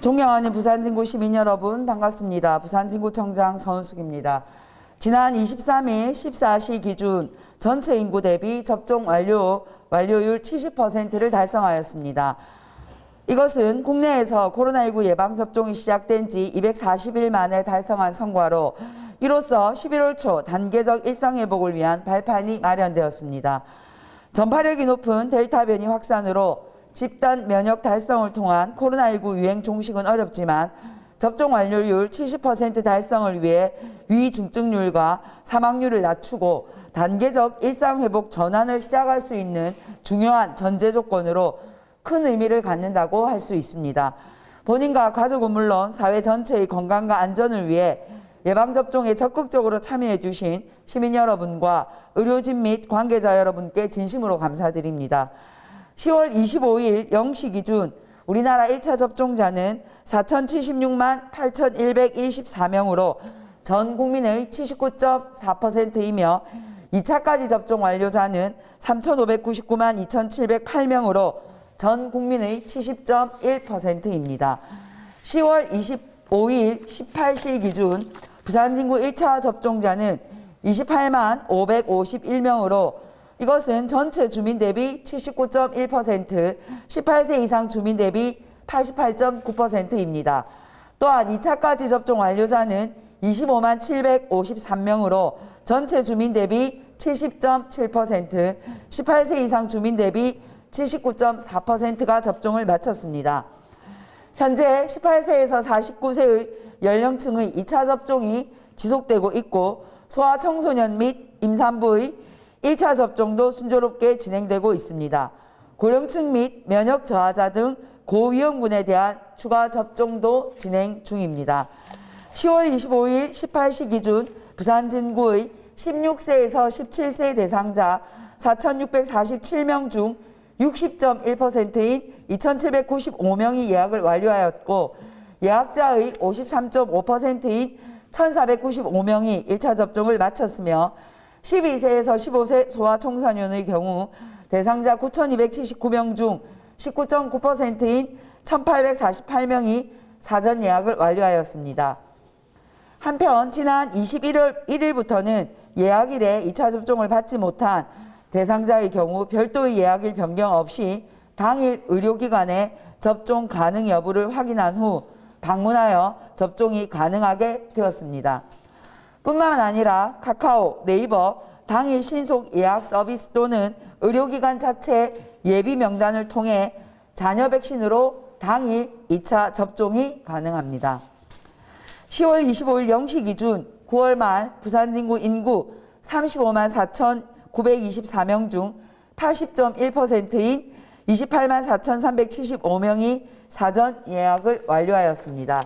존경하는 부산진구 시민 여러분 반갑습니다. 부산진구청장 서은숙입니다. 지난 23일 14시 기준 전체 인구 대비 접종 완료율 70%를 달성하였습니다. 이것은 국내에서 코로나19 예방접종이 시작된 지 240일 만에 달성한 성과로 이로써 11월 초 단계적 일상회복을 위한 발판이 마련되었습니다. 전파력이 높은 델타 변이 확산으로 집단 면역 달성을 통한 코로나19 유행 종식은 어렵지만 접종 완료율 70% 달성을 위해 위중증률과 사망률을 낮추고 단계적 일상회복 전환을 시작할 수 있는 중요한 전제 조건으로 큰 의미를 갖는다고 할 수 있습니다. 본인과 가족은 물론 사회 전체의 건강과 안전을 위해 예방접종에 적극적으로 참여해 주신 시민 여러분과 의료진 및 관계자 여러분께 진심으로 감사드립니다. 10월 25일 0시 기준 우리나라 1차 접종자는 4,076만 8,124명으로 전 국민의 79.4%이며 2차까지 접종 완료자는 3,599만 2,708명으로 전 국민의 70.1%입니다. 10월 25일 18시 기준 부산진구 1차 접종자는 28만 551명으로 이것은 전체 주민 대비 79.1%, 18세 이상 주민 대비 88.9%입니다. 또한 2차까지 접종 완료자는 25만 753명으로 전체 주민 대비 70.7%, 18세 이상 주민 대비 79.4%가 접종을 마쳤습니다. 현재 18세에서 49세의 연령층의 2차 접종이 지속되고 있고 소아청소년 및 임산부의 1차 접종도 순조롭게 진행되고 있습니다. 고령층 및 면역 저하자 등 고위험군에 대한 추가 접종도 진행 중입니다. 10월 25일 18시 기준 부산진구의 16세에서 17세 대상자 4,647명 중 60.1%인 2,795명이 예약을 완료하였고 예약자의 53.5%인 1,495명이 1차 접종을 마쳤으며 12세에서 15세 소아청소년의 경우 대상자 9,279명 중 19.9%인 1,848명이 사전 예약을 완료하였습니다. 한편 지난 21월 1일부터는 예약일에 2차 접종을 받지 못한 대상자의 경우 별도의 예약일 변경 없이 당일 의료기관에 접종 가능 여부를 확인한 후 방문하여 접종이 가능하게 되었습니다. 뿐만 아니라 카카오, 네이버 당일 신속 예약 서비스 또는 의료기관 자체 예비 명단을 통해 자녀 백신으로 당일 2차 접종이 가능합니다. 10월 25일 0시 기준 9월 말 부산진구 인구 35만 4,924명 중 80.1%인 28만 4,375명이 사전 예약을 완료하였습니다.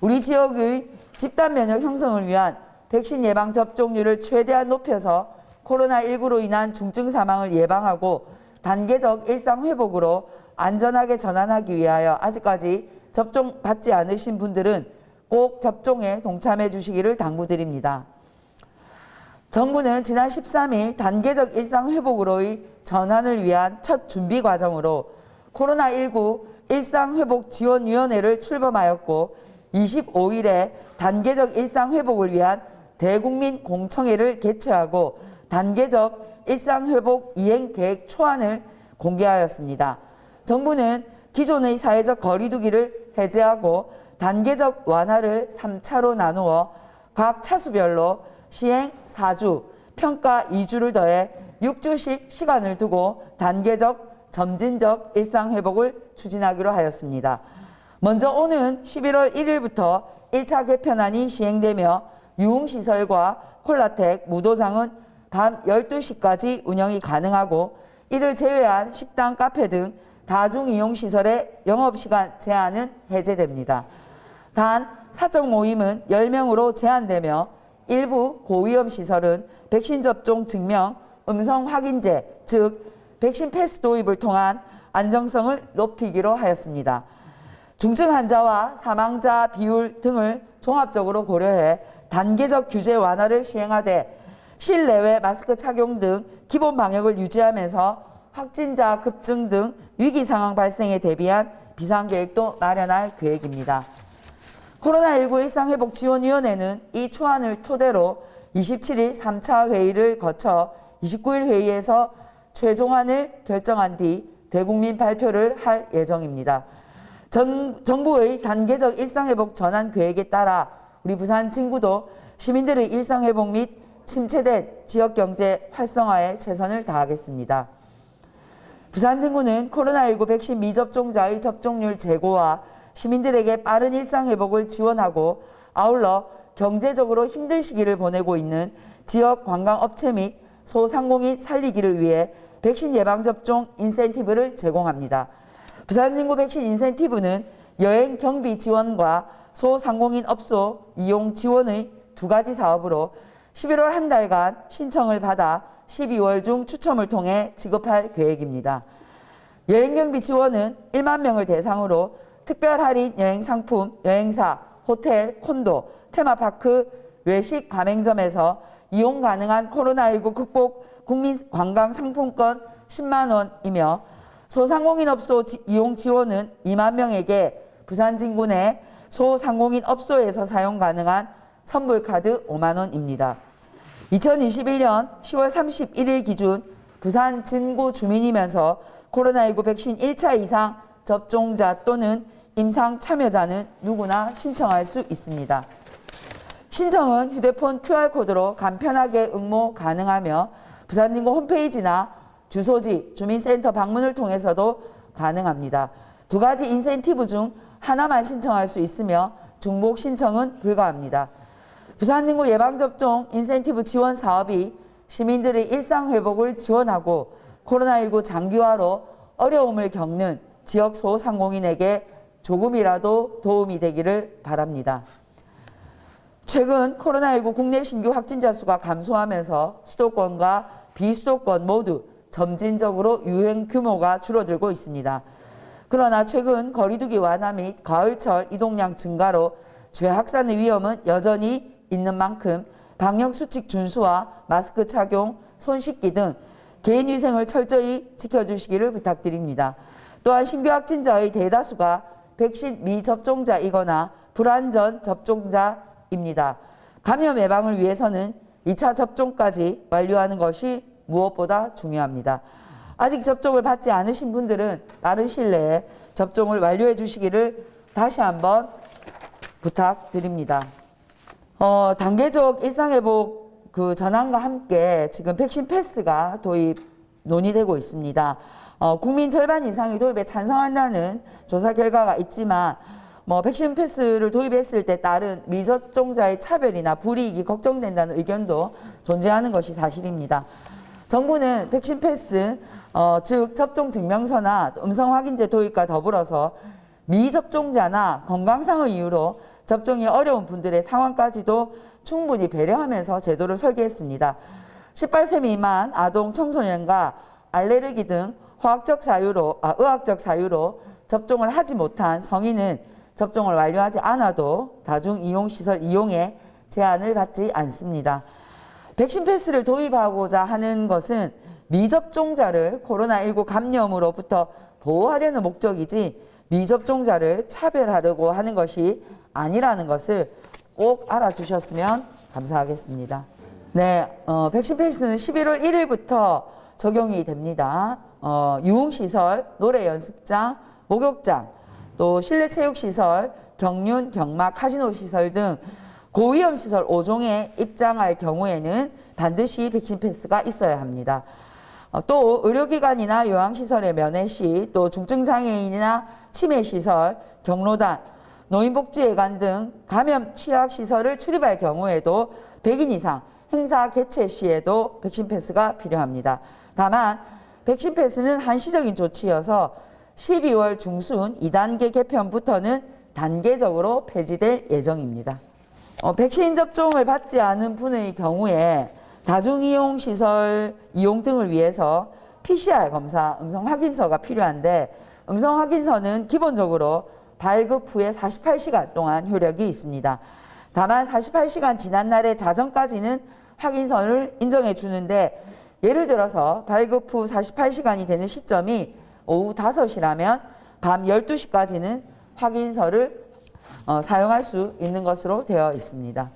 우리 지역의 집단 면역 형성을 위한 백신 예방 접종률을 최대한 높여서 코로나19로 인한 중증 사망을 예방하고 단계적 일상 회복으로 안전하게 전환하기 위하여 아직까지 접종 받지 않으신 분들은 꼭 접종에 동참해 주시기를 당부드립니다. 정부는 지난 13일 단계적 일상 회복으로의 전환을 위한 첫 준비 과정으로 코로나19 일상회복지원위원회를 출범하였고 25일에 단계적 일상 회복을 위한 대국민 공청회를 개최하고 단계적 일상회복 이행계획 초안을 공개하였습니다. 정부는 기존의 사회적 거리두기를 해제하고 단계적 완화를 3차로 나누어 각 차수별로 시행 4주, 평가 2주를 더해 6주씩 시간을 두고 단계적 점진적 일상회복을 추진하기로 하였습니다. 먼저 오는 11월 1일부터 1차 개편안이 시행되며 유흥시설과 콜라텍, 무도장은 밤 12시까지 운영이 가능하고 이를 제외한 식당, 카페 등 다중이용시설의 영업시간 제한은 해제됩니다. 단 사적 모임은 10명으로 제한되며 일부 고위험 시설은 백신 접종 증명, 음성 확인제, 즉 백신 패스 도입을 통한 안정성을 높이기로 하였습니다. 중증 환자와 사망자 비율 등을 종합적으로 고려해 단계적 규제 완화를 시행하되 실내외 마스크 착용 등 기본 방역을 유지하면서 확진자 급증 등 위기 상황 발생에 대비한 비상계획도 마련할 계획입니다. 코로나19 일상회복지원위원회는 이 초안을 토대로 27일 3차 회의를 거쳐 29일 회의에서 최종안을 결정한 뒤 대국민 발표를 할 예정입니다. 정부의 단계적 일상회복 전환 계획에 따라 우리 부산 진구도 시민들의 일상회복 및 침체된 지역경제 활성화에 최선을 다하겠습니다. 부산 진구는 코로나19 백신 미접종자의 접종률 제고와 시민들에게 빠른 일상회복을 지원하고 아울러 경제적으로 힘든 시기를 보내고 있는 지역 관광업체 및 소상공인 살리기를 위해 백신 예방접종 인센티브를 제공합니다. 부산진구 백신 인센티브는 여행 경비 지원과 소상공인 업소 이용 지원의 두 가지 사업으로 11월 한 달간 신청을 받아 12월 중 추첨을 통해 지급할 계획입니다. 여행 경비 지원은 1만 명을 대상으로 특별 할인 여행 상품, 여행사, 호텔, 콘도, 테마파크, 외식 가맹점에서 이용 가능한 코로나19 극복 국민 관광 상품권 10만 원이며 소상공인 업소 이용 지원은 2만 명에게 부산 진구 내 소상공인 업소에서 사용 가능한 선불카드 5만 원입니다. 2021년 10월 31일 기준 부산 진구 주민이면서 코로나19 백신 1차 이상 접종자 또는 임상 참여자는 누구나 신청할 수 있습니다. 신청은 휴대폰 QR코드로 간편하게 응모 가능하며 부산진구 홈페이지나 주소지, 주민센터 방문을 통해서도 가능합니다. 두 가지 인센티브 중 하나만 신청할 수 있으며 중복 신청은 불가합니다. 부산진구 예방접종 인센티브 지원 사업이 시민들의 일상회복을 지원하고 코로나19 장기화로 어려움을 겪는 지역 소상공인에게 조금이라도 도움이 되기를 바랍니다. 최근 코로나19 국내 신규 확진자 수가 감소하면서 수도권과 비수도권 모두 점진적으로 유행 규모가 줄어들고 있습니다. 그러나 최근 거리두기 완화 및 가을철 이동량 증가로 재확산의 위험은 여전히 있는 만큼 방역수칙 준수와 마스크 착용, 손 씻기 등 개인위생을 철저히 지켜주시기를 부탁드립니다. 또한 신규 확진자의 대다수가 백신 미접종자이거나 불완전 접종자입니다. 감염 예방을 위해서는 2차 접종까지 완료하는 것이 무엇보다 중요합니다. 아직 접종을 받지 않으신 분들은 빠른 시일 내에 접종을 완료해 주시기를 다시 한번 부탁드립니다. 단계적 일상회복 전환과 함께 지금 백신 패스가 도입 논의되고 있습니다. 국민 절반 이상이 도입에 찬성한다는 조사 결과가 있지만 백신 패스를 도입했을 때 따른 미접종자의 차별이나 불이익이 걱정된다는 의견도 존재하는 것이 사실입니다. 정부는 백신 패스, 즉 접종 증명서나 음성 확인제 도입과 더불어서 미접종자나 건강상의 이유로 접종이 어려운 분들의 상황까지도 충분히 배려하면서 제도를 설계했습니다. 18세 미만 아동 청소년과 알레르기 등 의학적 사유로 접종을 하지 못한 성인은 접종을 완료하지 않아도 다중이용시설 이용에 제한을 받지 않습니다. 백신 패스를 도입하고자 하는 것은 미접종자를 코로나19 감염으로부터 보호하려는 목적이지 미접종자를 차별하려고 하는 것이 아니라는 것을 꼭 알아주셨으면 감사하겠습니다. 네, 백신 패스는 11월 1일부터 적용이 됩니다. 유흥시설, 노래연습장, 목욕장, 또 실내체육시설, 경륜, 경마, 카지노시설 등 고위험시설 5종에 입장할 경우에는 반드시 백신 패스가 있어야 합니다. 또 의료기관이나 요양시설의 면회 시, 또 중증장애인이나 치매시설, 경로단, 노인복지회관 등 감염 취약시설을 출입할 경우에도 100인 이상 행사 개최 시에도 백신 패스가 필요합니다. 다만 백신 패스는 한시적인 조치여서 12월 중순 2단계 개편부터는 단계적으로 폐지될 예정입니다. 백신 접종을 받지 않은 분의 경우에 다중이용시설 이용 등을 위해서 PCR 검사 음성 확인서가 필요한데 음성 확인서는 기본적으로 발급 후에 48시간 동안 효력이 있습니다. 다만 48시간 지난 날의 자정까지는 확인서를 인정해 주는데 예를 들어서 발급 후 48시간이 되는 시점이 오후 5시라면 밤 12시까지는 확인서를 사용할 수 있는 것으로 되어 있습니다.